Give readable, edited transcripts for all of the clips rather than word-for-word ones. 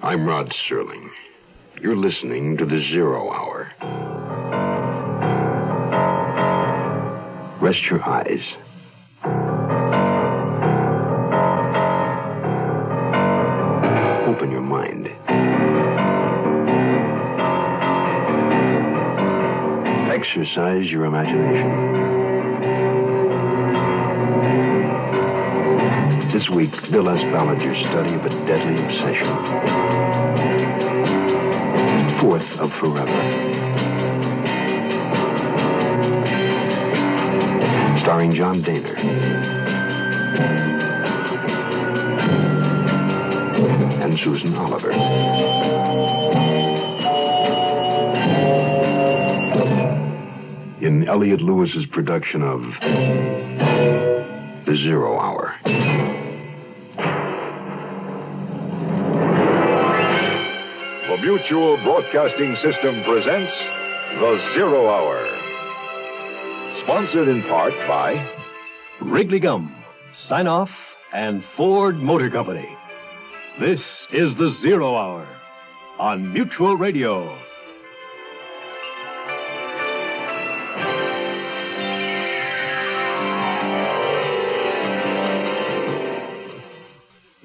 I'm Rod Serling. You're listening to the 0 Hour. Rest your eyes. Open your mind. Exercise your imagination. This week, Bill has Ballinger's study of a deadly obsession. Fourth of Forever. Starring John Dehner. And Susan Oliver. In Elliot Lewis's production of The 0 Hour. The Mutual Broadcasting System presents The 0 Hour. Sponsored in part by Wrigley Gum, Sign-Off, and Ford Motor Company. This is The 0 Hour on Mutual Radio.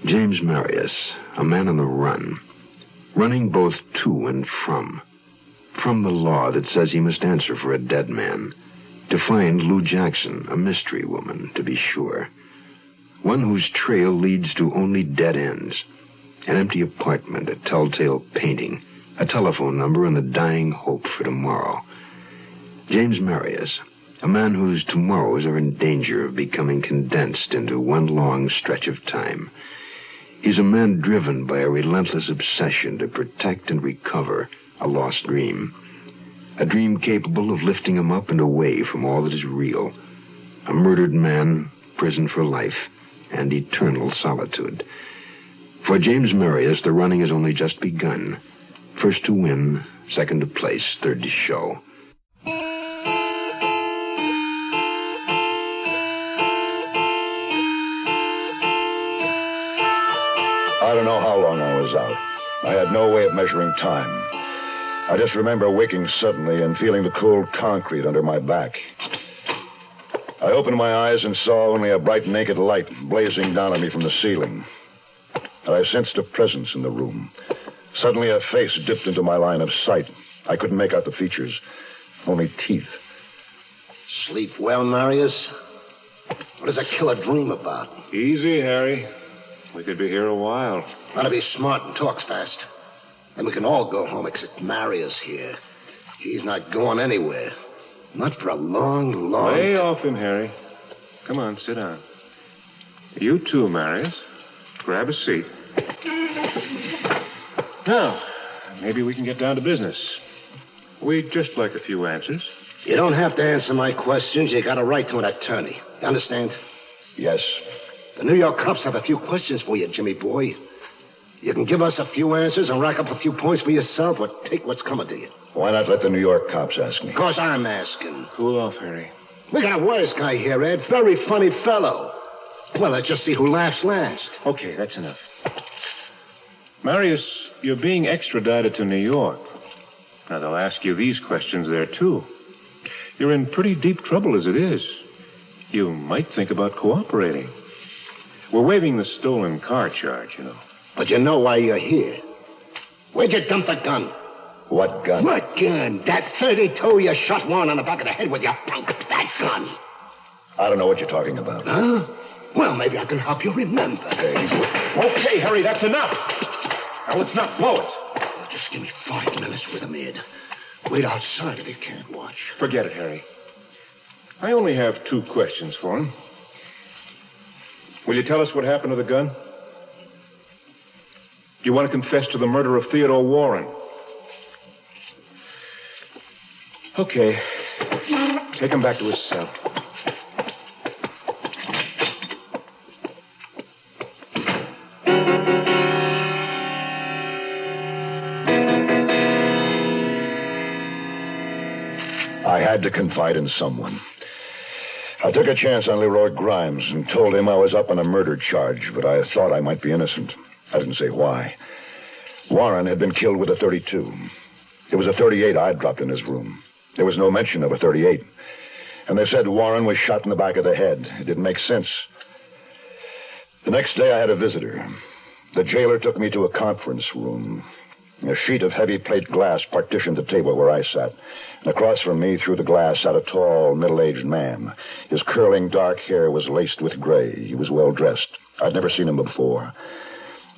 James Maharis, a man on the run, running both to and from the law that says he must answer for a dead man, to find Lou Jackson, a mystery woman, to be sure, one whose trail leads to only dead ends, an empty apartment, a telltale painting, a telephone number, and the dying hope for tomorrow. James Maharis, a man whose tomorrows are in danger of becoming condensed into one long stretch of time. He's a man driven by a relentless obsession to protect and recover a lost dream. A dream capable of lifting him up and away from all that is real. A murdered man, prison for life, and eternal solitude. For James Maharis, the running has only just begun. First to win, second to place, third to show. I don't know how long I was out. I had no way of measuring time. I just remember waking suddenly and feeling the cold concrete under my back. I opened my eyes and saw only a bright naked light blazing down on me from the ceiling. And I sensed a presence in the room. Suddenly a face dipped into my line of sight. I couldn't make out the features, only teeth. Sleep well, Marius? What does a killer dream about? Easy, Harry. We could be here a while. Gotta be smart and talk fast. Then we can all go home except Marius here. He's not going anywhere. Not for a long, long... Lay off him, Harry. Come on, sit down. You too, Marius. Grab a seat. Now, maybe we can get down to business. We'd just like a few answers. You don't have to answer my questions. You got a right to an attorney. You understand? Yes. The New York cops have a few questions for you, Jimmy boy. You can give us a few answers and rack up a few points for yourself or take what's coming to you. Why not let the New York cops ask me? Because I'm asking. Cool off, Harry. We got a wise guy here, Ed. Very funny fellow. Well, let's just see who laughs last. Okay, that's enough. Marius, you're being extradited to New York. Now, they'll ask you these questions there, too. You're in pretty deep trouble as it is. You might think about cooperating. We're waiving the stolen car charge, you know. But you know why you're here. Where'd you dump the gun? What gun? What gun? That 32 you shot Warren on the back of the head with your punk. That gun. I don't know what you're talking about. Huh? Well, maybe I can help you remember. Hey. Okay, Harry, that's enough. Now, let's not blow it. Just give me 5 minutes with him, Ed. Wait outside if you can't watch. Forget it, Harry. I only have 2 questions for him. Will you tell us what happened to the gun? Do you want to confess to the murder of Theodore Warren? Okay. Take him back to his cell. I had to confide in someone. I took a chance on Leroy Grimes and told him I was up on a murder charge, but I thought I might be innocent. I didn't say why. Warren had been killed with a .32. It was a .38 I'd dropped in his room. There was no mention of a .38. And they said Warren was shot in the back of the head. It didn't make sense. The next day I had a visitor. The jailer took me to a conference room. A sheet of heavy plate glass partitioned the table where I sat. And across from me, through the glass, sat a tall, middle-aged man. His curling dark hair was laced with gray. He was well-dressed. I'd never seen him before.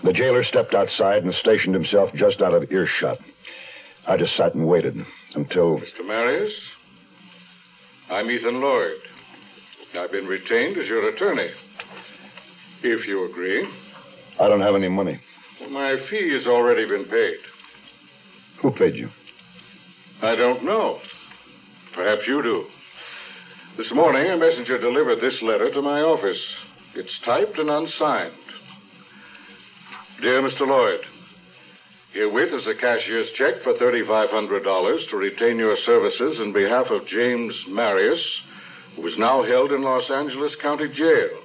The jailer stepped outside and stationed himself just out of earshot. I just sat and waited until... Mr. Maharis, I'm Ethan Lloyd. I've been retained as your attorney. If you agree. I don't have any money. Well, my fee has already been paid. Who paid you? I don't know. Perhaps you do. This morning, a messenger delivered this letter to my office. It's typed and unsigned. Dear Mr. Lloyd, herewith is a cashier's check for $3,500 to retain your services in behalf of James Maharis, who is now held in Los Angeles County Jail.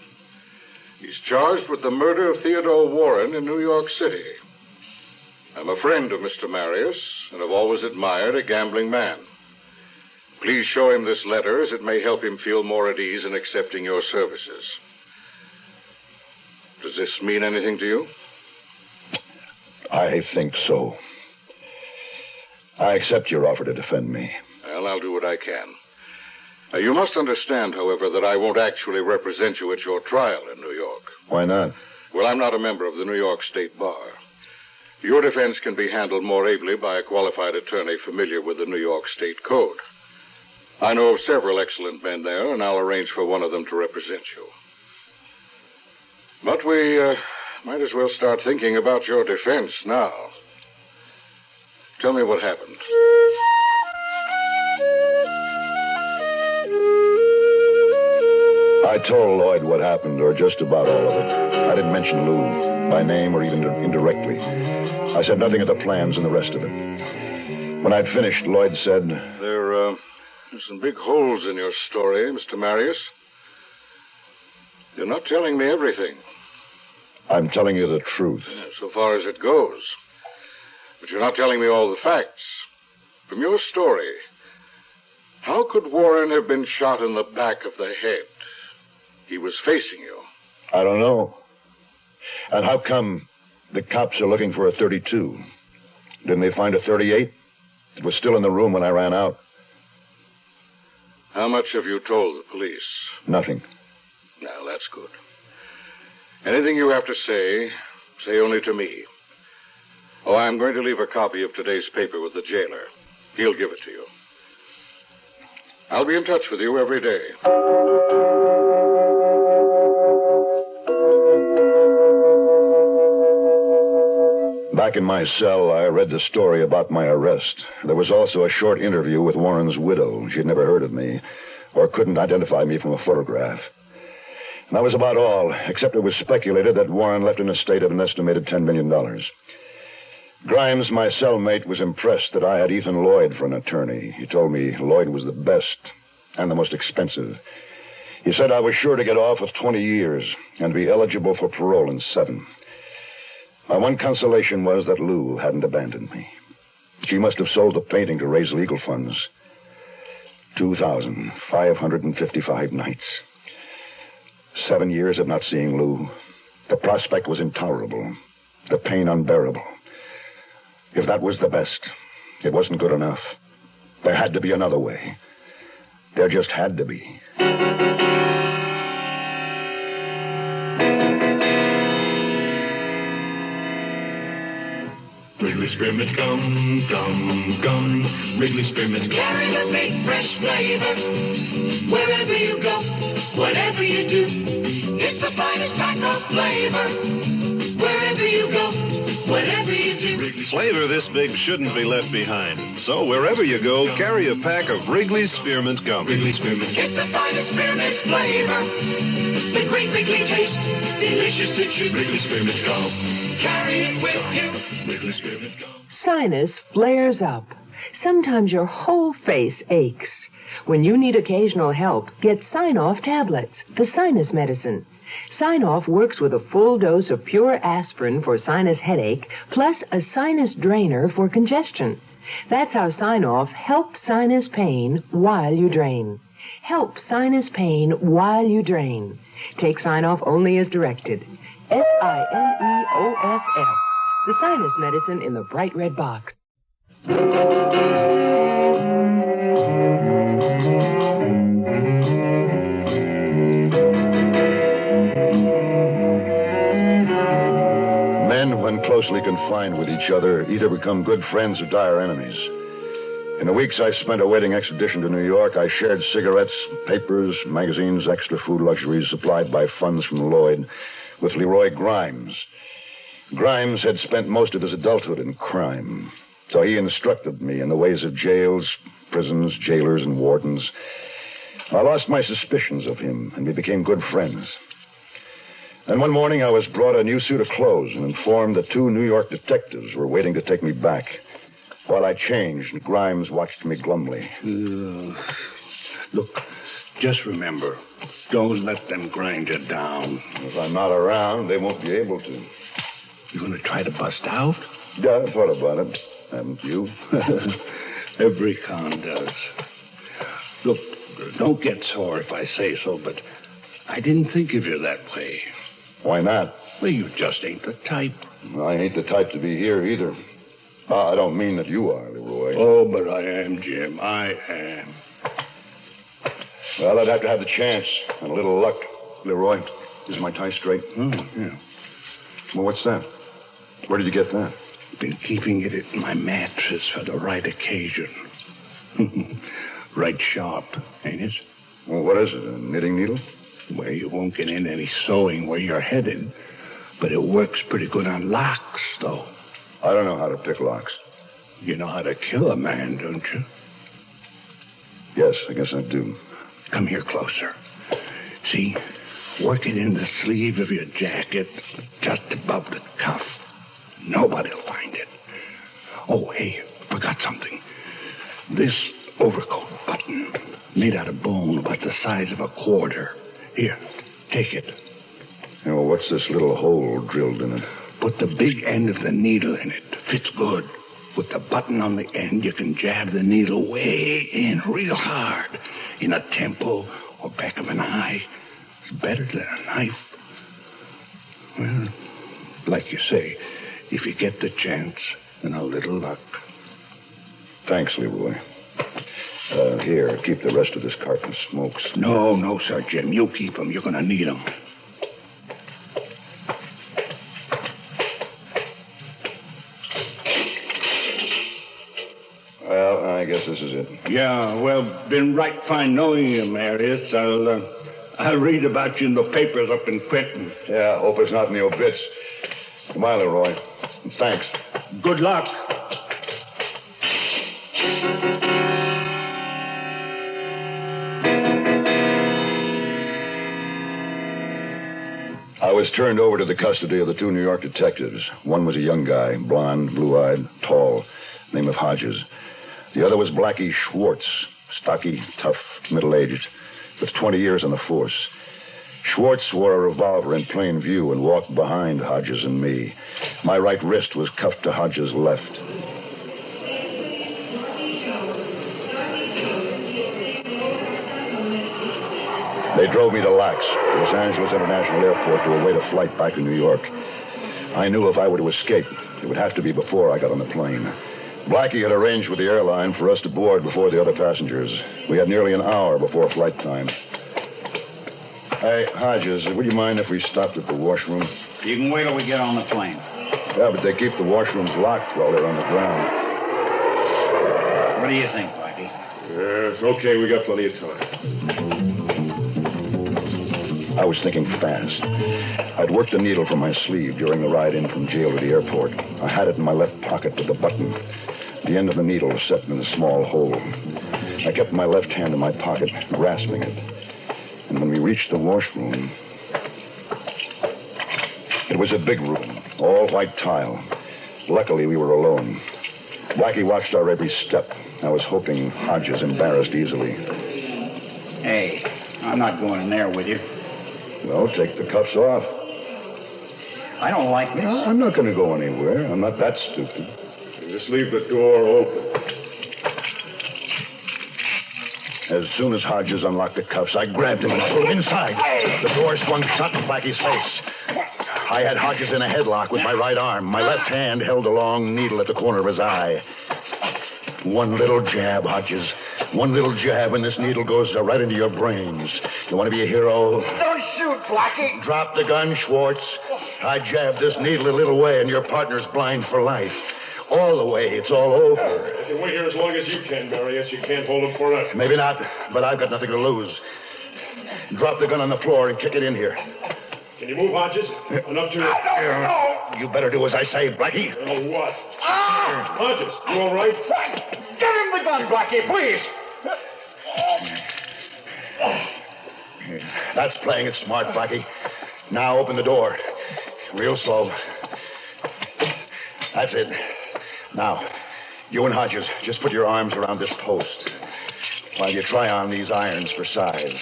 He's charged with the murder of Theodore Warren in New York City. I'm a friend of Mr. Maharis and have always admired a gambling man. Please show him this letter, as it may help him feel more at ease in accepting your services. Does this mean anything to you? I think so. I accept your offer to defend me. Well, I'll do what I can. You must understand, however, that I won't actually represent you at your trial in New York. Why not? Well, I'm not a member of the New York State Bar. Your defense can be handled more ably by a qualified attorney familiar with the New York State Code. I know of several excellent men there, and I'll arrange for one of them to represent you. But we might as well start thinking about your defense now. Tell me what happened. I told Lloyd what happened, or just about all of it. I didn't mention Lou, by name or even indirectly. I said nothing of the plans and the rest of it. When I'd finished, Lloyd said... There's some big holes in your story, Mr. Maharis. You're not telling me everything. I'm telling you the truth. So far as it goes. But you're not telling me all the facts. From your story, how could Warren have been shot in the back of the head? He was facing you. I don't know. And how come the cops are looking for a .32? Didn't they find a .38? It was still in the room when I ran out. How much have you told the police? Nothing. Now, that's good. Anything you have to say only to me. Oh, I'm going to leave a copy of today's paper with the jailer. He'll give it to you. I'll be in touch with you every day. Back in my cell, I read the story about my arrest. There was also a short interview with Warren's widow. She'd never heard of me, or couldn't identify me from a photograph. And that was about all, except it was speculated that Warren left an estate of an estimated $10 million. Grimes, my cellmate, was impressed that I had Ethan Lloyd for an attorney. He told me Lloyd was the best and the most expensive. He said I was sure to get off with 20 years and be eligible for parole in 7. My one consolation was that Lou hadn't abandoned me. She must have sold the painting to raise legal funds. 2,555 nights. 7 years of not seeing Lou. The prospect was intolerable. The pain unbearable. If that was the best, it wasn't good enough. There had to be another way. There just had to be. Wrigley Spearmint gum, gum, gum. Wrigley Spearmint gum. Carry the big fresh flavor wherever you go, whatever you do. It's the finest pack of flavor wherever you go, whatever you do. Flavor this big shouldn't be left behind. So wherever you go, carry a pack of Wrigley Spearmint gum. Wrigley Spearmint. It's the finest spearmint flavor. The great Wrigley taste, delicious to chew. Wrigley Spearmint gum. Carry it with you. Wrigley Spearmint gum. Sinus flares up. Sometimes your whole face aches. When you need occasional help, get Sign-Off tablets, the sinus medicine. Sign-Off works with a full dose of pure aspirin for sinus headache, plus a sinus drainer for congestion. That's how Sign-Off helps sinus pain while you drain. Help sinus pain while you drain. Take Sign-Off only as directed. Signeoff. The sinus medicine in the bright red box. Men, when closely confined with each other, either become good friends or dire enemies. In the weeks I spent awaiting extradition to New York, I shared cigarettes, papers, magazines, extra food luxuries supplied by funds from Lloyd with Leroy Grimes. Grimes had spent most of his adulthood in crime, so he instructed me in the ways of jails, prisons, jailers, and wardens. I lost my suspicions of him, and we became good friends. And one morning I was brought a new suit of clothes and informed that 2 New York detectives were waiting to take me back. While I changed, Grimes watched me glumly. Look, just remember, don't let them grind you down. If I'm not around, they won't be able to. You going to try to bust out? Yeah, I thought about it. Haven't you? Every con does. Look, don't get sore if I say so, but I didn't think of you that way. Why not? Well, you just ain't the type. I ain't the type to be here either. I don't mean that you are, Leroy. Oh, but I am, Jim. I am. Well, I'd have to have the chance and a little luck. Leroy, is my tie straight? Yeah. Well, what's that? Where did you get that? Been keeping it in my mattress for the right occasion. Right sharp, ain't it? Well, what is it, a knitting needle? Well, you won't get in any sewing where you're headed, but it works pretty good on locks, though. I don't know how to pick locks. You know how to kill a man, don't you? Yes, I guess I do. Come here closer. See? Work it in the sleeve of your jacket, just above the cuff. Nobody'll find it. Oh, hey, forgot something. This overcoat button, made out of bone about the size of a quarter. Here, take it. Well, what's this little hole drilled in it? Put the big end of the needle in it. Fits good. With the button on the end, you can jab the needle way in real hard. In a temple or back of an eye. It's better than a knife. Well, like you say, if you get the chance and a little luck. Thanks, Leroy. Here, keep the rest of this carton of smokes. No, sir, Jim. You keep them. You're going to need them. Well, I guess this is it. Yeah, well, been right fine knowing you, Maharis. I'll read about you in the papers up in Quentin. Yeah, hope it's not in the obits. Goodbye, Leroy. And thanks. Good luck. I was turned over to the custody of the 2 New York detectives. One was a young guy, blond, blue-eyed, tall, name of Hodges. The other was Blackie Schwartz, stocky, tough, middle-aged, with 20 years on the force. Schwartz wore a revolver in plain view and walked behind Hodges and me. My right wrist was cuffed to Hodges' left. They drove me to LAX, Los Angeles International Airport, to await a flight back to New York. I knew if I were to escape, it would have to be before I got on the plane. Blackie had arranged with the airline for us to board before the other passengers. We had nearly an hour before flight time. Hey, Hodges, would you mind if we stopped at the washroom? You can wait till we get on the plane. Yeah, but they keep the washrooms locked while they're on the ground. What do you think, Blackie? It's okay. We got plenty of time. I was thinking fast. I'd worked a needle from my sleeve during the ride in from jail to the airport. I had it in my left pocket with the button. The end of the needle was set in a small hole. I kept my left hand in my pocket, grasping it. And when we reached the washroom, it was a big room, all white tile. Luckily, we were alone. Blackie watched our every step. I was hoping Hodges embarrassed easily. Hey, I'm not going in there with you. Well, take the cuffs off. I don't like this. No, I'm not going to go anywhere. I'm not that stupid. Just leave the door open. As soon as Hodges unlocked the cuffs, I grabbed him and pulled him inside. The door swung shut in Blackie's face. I had Hodges in a headlock with my right arm. My left hand held a long needle at the corner of his eye. One little jab, Hodges. One little jab, and this needle goes right into your brains. You want to be a hero? Don't shoot, Blackie. Drop the gun, Schwartz. I jabbed this needle a little way, and your partner's blind for life. All the way. It's all over. If you wait here as long as you can, Maharis, you can't hold him forever. Maybe not, but I've got nothing to lose. Drop the gun on the floor and kick it in here. Can you move, Hodges? Enough to... I don't know. You better do as I say, Blackie. Oh, what? Ah! Hodges, you all right? Give him the gun, Blackie, please. That's playing it smart, Blackie. Now open the door. Real slow. That's it. Now, you and Hodges, just put your arms around this post while you try on these irons for size.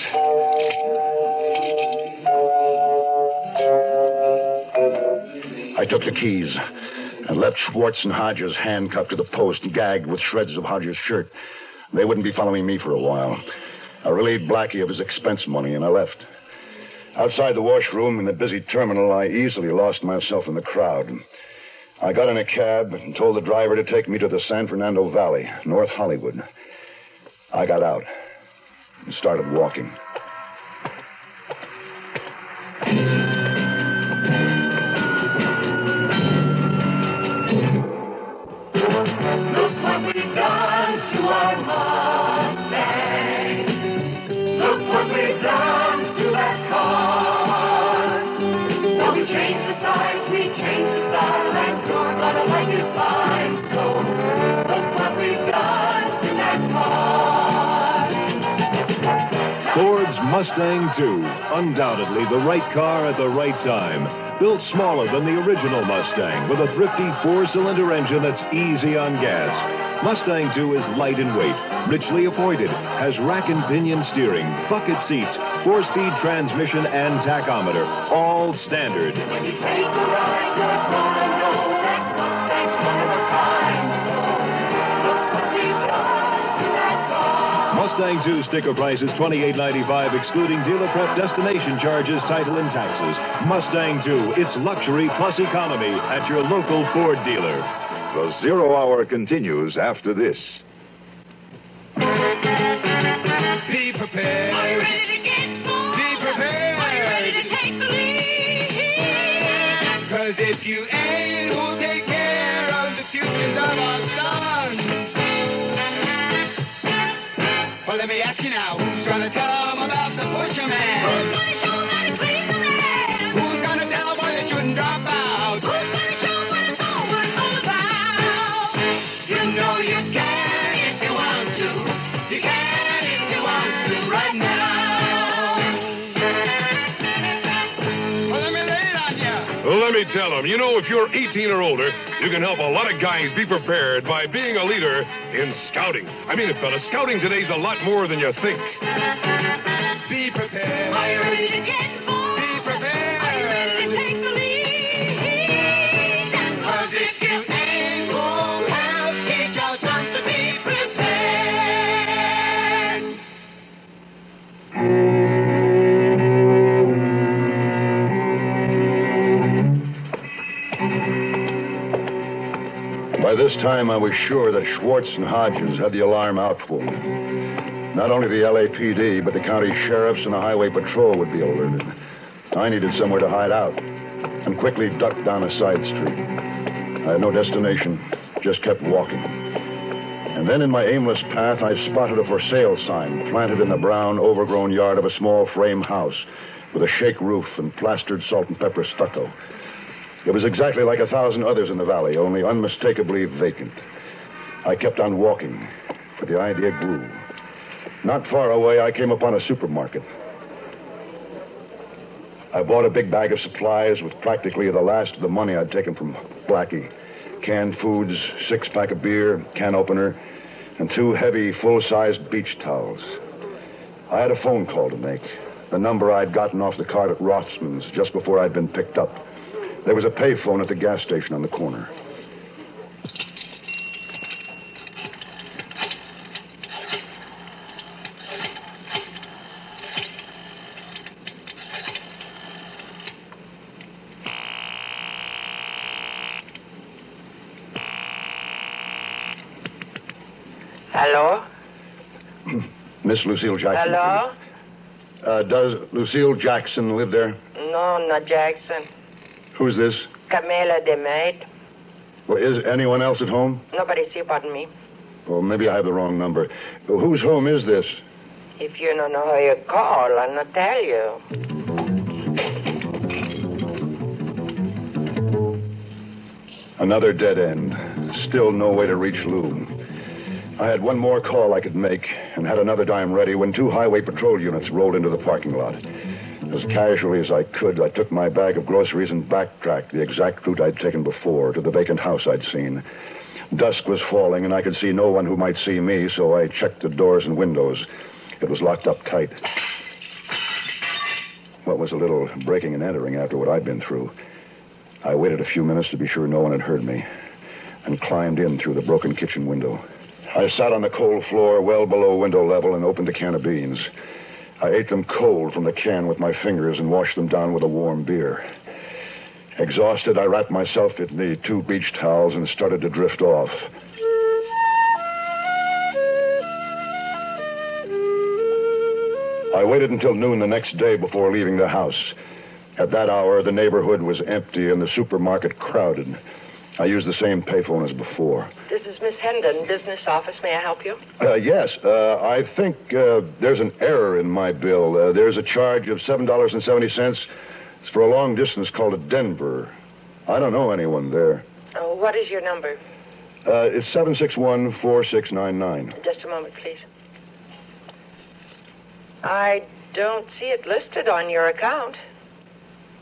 I took the keys and left Schwartz and Hodges handcuffed to the post and gagged with shreds of Hodges' shirt. They wouldn't be following me for a while. I relieved Blackie of his expense money, and I left. Outside the washroom in the busy terminal, I easily lost myself in the crowd. I got in a cab and told the driver to take me to the San Fernando Valley, North Hollywood. I got out and started walking. Look what we've done to our Mustang. Look what we've done to that car. Well, we changed the size, we changed the style, and you're gonna like it fine. So, look what we've done to that car. Ford's Mustang II, undoubtedly the right car at the right time. Built smaller than the original Mustang with a thrifty four-cylinder engine that's easy on gas. Mustang II is light in weight, richly appointed, has rack and pinion steering, bucket seats, 4-speed transmission, and tachometer, all standard. When you take a ride, you're gonna know that Mustang's one of a kind. So, look what we've done to that car. Mustang II sticker price is $28.95, excluding dealer prep, destination charges, title, and taxes. Mustang II, it's luxury plus economy at your local Ford dealer. The Zero Hour continues after this. Be prepared. Are you ready to get going? Be prepared. Are you ready to take the lead? 'Cause if you ain't, who'll take care of the futures of our sons? Well, let me ask you now, who's gonna tell them about the butcher man? Who's gonna show them how to clean the land? Who's gonna tell them why they shouldn't drop out? Who's gonna show them what it's all about? You know you can if you want to. You can if you want to right now. Well, let me lay it on you. Well, let me tell them, if you're 18 or older, you can help a lot of guys be prepared by being a leader in scouting. I mean it, fella, scouting today's a lot more than you think. Be prepared. Are you ready to get involved? Be prepared. Are you ready to take the lead? 'Cause if you ain't, who'll help teach our sons to be prepared? By this time, I was sure that Schwartz and Hodges had the alarm out for me. Not only the LAPD, but the county sheriffs and the highway patrol would be alerted. I needed somewhere to hide out and quickly ducked down a side street. I had no destination, just kept walking. And then in my aimless path, I spotted a for sale sign planted in the brown, overgrown yard of a small frame house with a shake roof and plastered salt and pepper stucco. It was exactly like 1,000 others in the valley, only unmistakably vacant. I kept on walking, but the idea grew. Not far away, I came upon a supermarket. I bought a big bag of supplies with practically the last of the money I'd taken from Blackie. Canned foods, 6-pack of beer, can opener, and 2 heavy, full-sized beach towels. I had a phone call to make. The number I'd gotten off the card at Rothman's just before I'd been picked up. There was a payphone at the gas station on the corner. Hello? Miss Lucille Jackson. Hello? Does Lucille Jackson live there? No, not Jackson. Who's this? Camilla, the maid. Well, is anyone else at home? Nobody see but me. Well, maybe I have the wrong number. Whose home is this? If you don't know how you call, I'll not tell you. Another dead end. Still no way to reach Lou. I had one more call I could make and had another dime ready when 2 highway patrol units rolled into the parking lot. As casually as I could, I took my bag of groceries and backtracked the exact route I'd taken before to the vacant house I'd seen. Dusk was falling, and I could see no one who might see me, so I checked the doors and windows. It was locked up tight. What was a little breaking and entering after what I'd been through. I waited a few minutes to be sure no one had heard me and climbed in through the broken kitchen window. I sat on the cold floor well below window level and opened a can of beans. I ate them cold from the can with my fingers and washed them down with a warm beer. Exhausted, I wrapped myself in the 2 beach towels and started to drift off. I waited until noon the next day before leaving the house. At that hour, the neighborhood was empty and the supermarket crowded. I used the same payphone as before. This is Miss Hendon, business office. May I help you? Yes. I think there's an error in my bill. There's a charge of $7.70. It's for a long distance call to Denver. I don't know anyone there. Oh, what is your number? It's 761-4699. Just a moment, please. I don't see it listed on your account.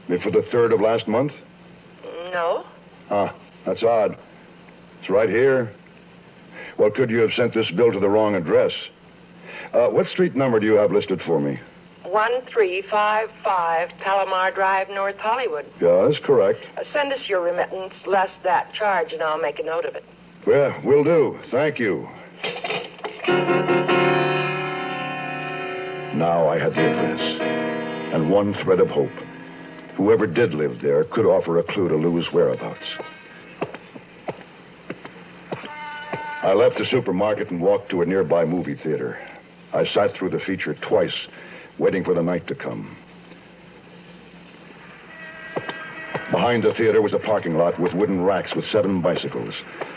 For the 3rd of last month? No. That's odd. It's right here. Well, could you have sent this bill to the wrong address? What street number do you have listed for me? 1355 Palomar Drive, North Hollywood. Yeah, that's correct. Send us your remittance less that charge, and I'll make a note of it. Well, will do. Thank you. Now I had the address and one thread of hope. Whoever did live there could offer a clue to Lou's whereabouts. I left the supermarket and walked to a nearby movie theater. I sat through the feature twice, waiting for the night to come. Behind the theater was a parking lot with wooden racks with 7 bicycles.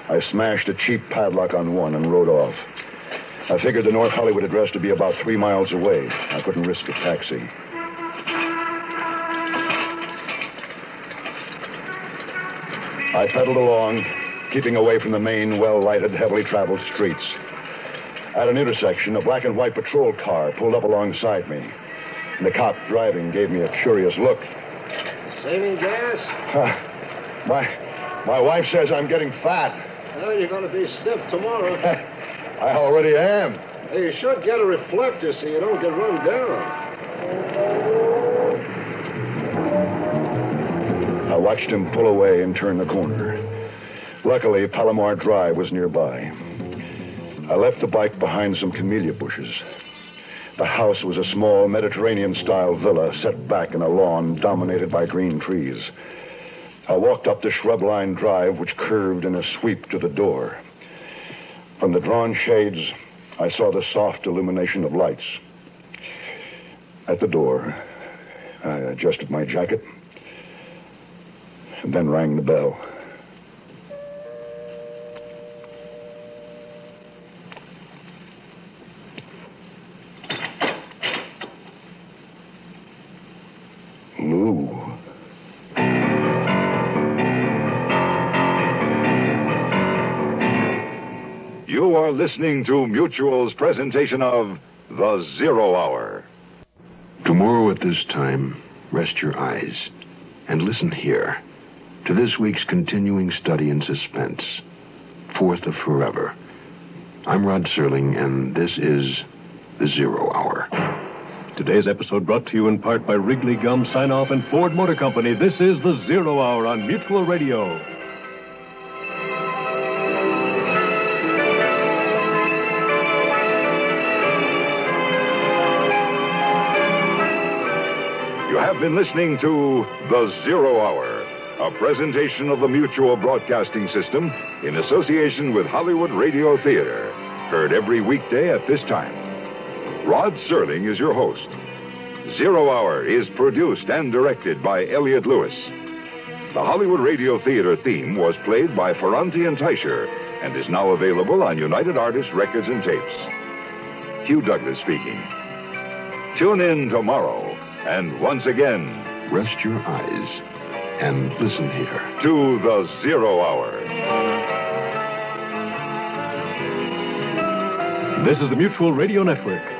I smashed a cheap padlock on one and rode off. I figured the North Hollywood address to be about 3 miles away. I couldn't risk a taxi. I pedaled along, keeping away from the main, well-lighted, heavily traveled streets. At an intersection, a black and white patrol car pulled up alongside me. And the cop driving gave me a curious look. Saving gas? My wife says I'm getting fat. Well, you're going to be stiff tomorrow. I already am. Hey, you should get a reflector so you don't get run down. I watched him pull away and turn the corner. Luckily, Palomar Drive was nearby. I left the bike behind some camellia bushes. The house was a small Mediterranean-style villa set back in a lawn dominated by green trees. I walked up the shrub-lined drive, which curved in a sweep to the door. From the drawn shades, I saw the soft illumination of lights. At the door, I adjusted my jacket and then rang the bell. Lou. You are listening to Mutual's presentation of The Zero Hour. Tomorrow at this time, rest your eyes and listen here to this week's continuing study in suspense, 4th of Forever. I'm Rod Serling, and this is The Zero Hour. Today's episode brought to you in part by Wrigley Gum Sign-Off and Ford Motor Company. This is the Zero Hour on Mutual Radio. You have been listening to The Zero Hour, a presentation of the Mutual Broadcasting System in association with Hollywood Radio Theater. Heard every weekday at this time. Rod Serling is your host. Zero Hour is produced and directed by Elliott Lewis. The Hollywood Radio Theater theme was played by Ferranti and Teicher and is now available on United Artists Records and Tapes. Hugh Douglas speaking. Tune in tomorrow, and once again, rest your eyes and listen here to The Zero Hour. This is the Mutual Radio Network.